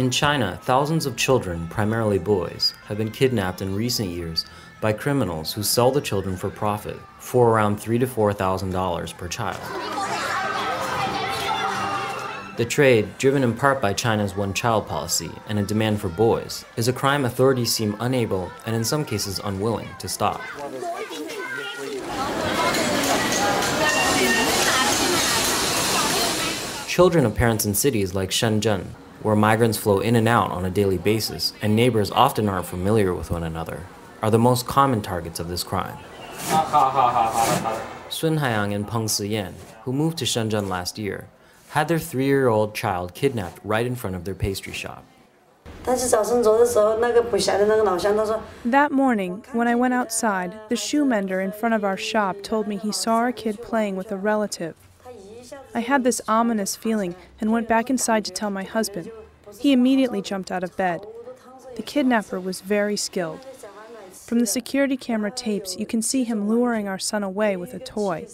In China, thousands of children, primarily boys, have been kidnapped in recent years by criminals who sell the children for profit for around $3,000 to $4,000 per child. The trade, driven in part by China's one-child policy and a demand for boys, is a crime authorities seem unable, and in some cases unwilling, to stop. Children of parents in cities like Shenzhen, where migrants flow in and out on a daily basis and neighbors often aren't familiar with one another, are the most common targets of this crime. Sun Haiyang and Peng Siyan, who moved to Shenzhen last year, had their 3-year-old child kidnapped right in front of their pastry shop. That morning, when I went outside, the shoe mender in front of our shop told me he saw our kid playing with a relative. I had this ominous feeling and went back inside to tell my husband. He immediately jumped out of bed. The kidnapper was very skilled. From the security camera tapes, you can see him luring our son away with a toy.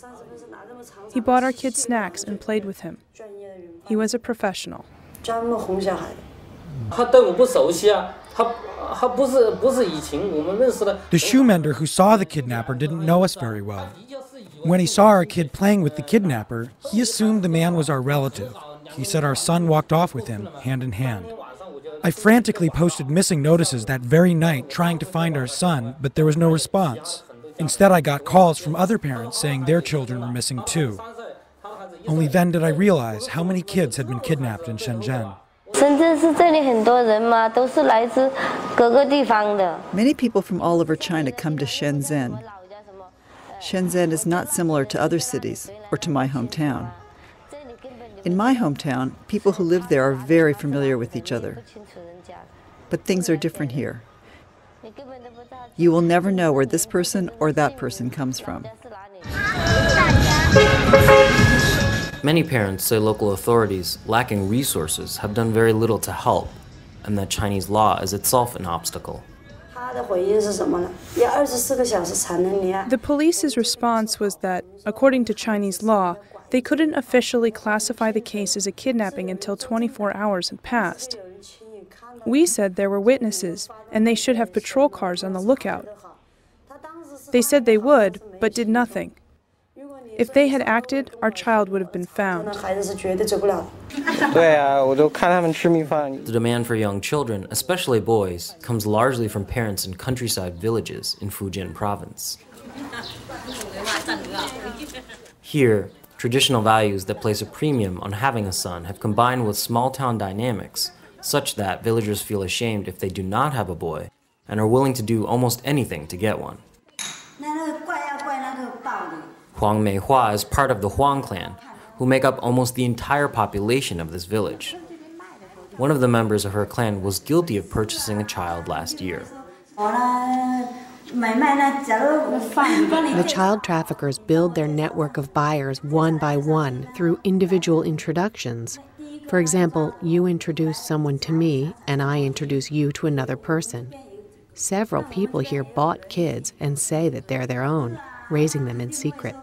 He bought our kid snacks and played with him. He was a professional. The shoe mender who saw the kidnapper didn't know us very well. When he saw our kid playing with the kidnapper, he assumed the man was our relative. He said our son walked off with him, hand in hand. I frantically posted missing notices that very night trying to find our son, but there was no response. Instead, I got calls from other parents saying their children were missing too. Only then did I realize how many kids had been kidnapped in Shenzhen. Many people from all over China come to Shenzhen. Shenzhen is not similar to other cities or to my hometown. In my hometown, people who live there are very familiar with each other. But things are different here. You will never know where this person or that person comes from. Many parents say local authorities, lacking resources, have done very little to help, and that Chinese law is itself an obstacle. The police's response was that, according to Chinese law, they couldn't officially classify the case as a kidnapping until 24 hours had passed. We said there were witnesses, and they should have patrol cars on the lookout. They said they would, but did nothing. If they had acted, our child would have been found. The demand for young children, especially boys, comes largely from parents in countryside villages in Fujian province. Here, traditional values that place a premium on having a son have combined with small-town dynamics, such that villagers feel ashamed if they do not have a boy and are willing to do almost anything to get one. Huang Meihua is part of the Huang clan, who make up almost the entire population of this village. One of the members of her clan was guilty of purchasing a child last year. The child traffickers build their network of buyers one by one through individual introductions. For example, you introduce someone to me, and I introduce you to another person. Several people here bought kids and say that they're their own, raising them in secret.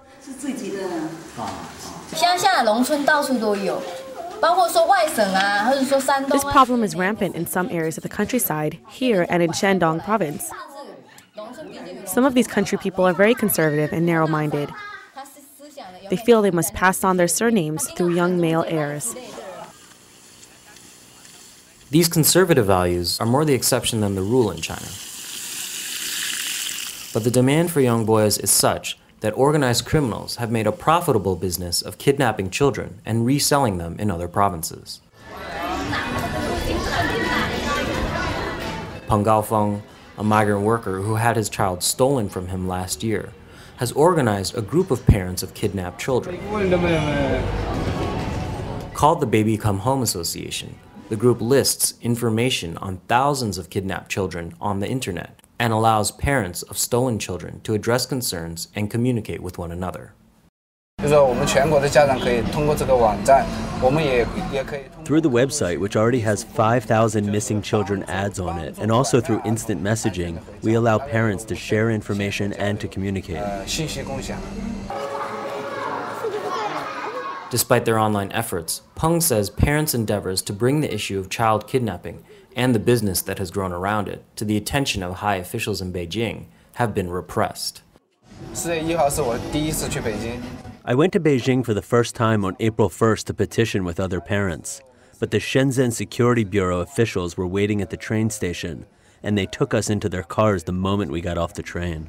This problem is rampant in some areas of the countryside, here and in Shandong province. Some of these country people are very conservative and narrow-minded. They feel they must pass on their surnames through young male heirs. These conservative values are more the exception than the rule in China. But the demand for young boys is such that organized criminals have made a profitable business of kidnapping children and reselling them in other provinces. Peng Gaofeng, a migrant worker who had his child stolen from him last year, has organized a group of parents of kidnapped children. Called the Baby Come Home Association, the group lists information on thousands of kidnapped children on the internet and allows parents of stolen children to address concerns and communicate with one another. Through the website, which already has 5,000 missing children ads on it, and also through instant messaging, we allow parents to share information and to communicate. Despite their online efforts, Peng says parents' endeavors to bring the issue of child kidnapping and the business that has grown around it to the attention of high officials in Beijing have been repressed. I went to Beijing for the first time on April 1st to petition with other parents, but the Shenzhen Security Bureau officials were waiting at the train station, and they took us into their cars the moment we got off the train.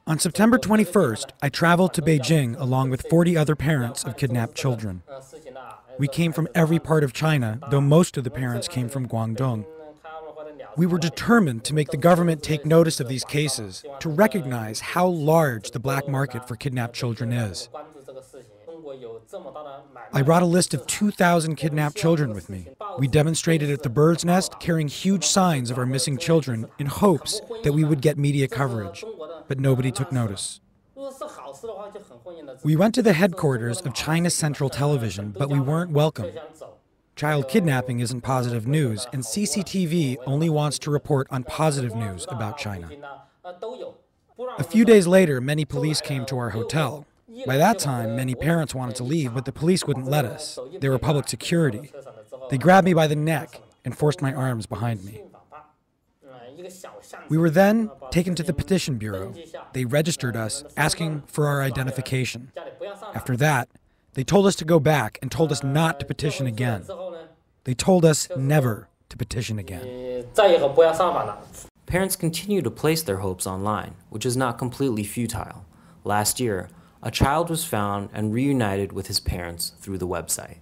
On September 21st, I traveled to Beijing along with 40 other parents of kidnapped children. We came from every part of China, though most of the parents came from Guangdong. We were determined to make the government take notice of these cases, to recognize how large the black market for kidnapped children is. I brought a list of 2,000 kidnapped children with me. We demonstrated at the Bird's Nest carrying huge signs of our missing children in hopes that we would get media coverage, but nobody took notice. We went to the headquarters of China Central Television, but we weren't welcome. Child kidnapping isn't positive news, and CCTV only wants to report on positive news about China. A few days later, many police came to our hotel. By that time, many parents wanted to leave, but the police wouldn't let us. They were public security. They grabbed me by the neck and forced my arms behind me. We were then taken to the petition bureau. They registered us, asking for our identification. After that, they told us to go back and told us not to petition again. They told us never to petition again. Parents continue to place their hopes online, which is not completely futile. Last year, a child was found and reunited with his parents through the website.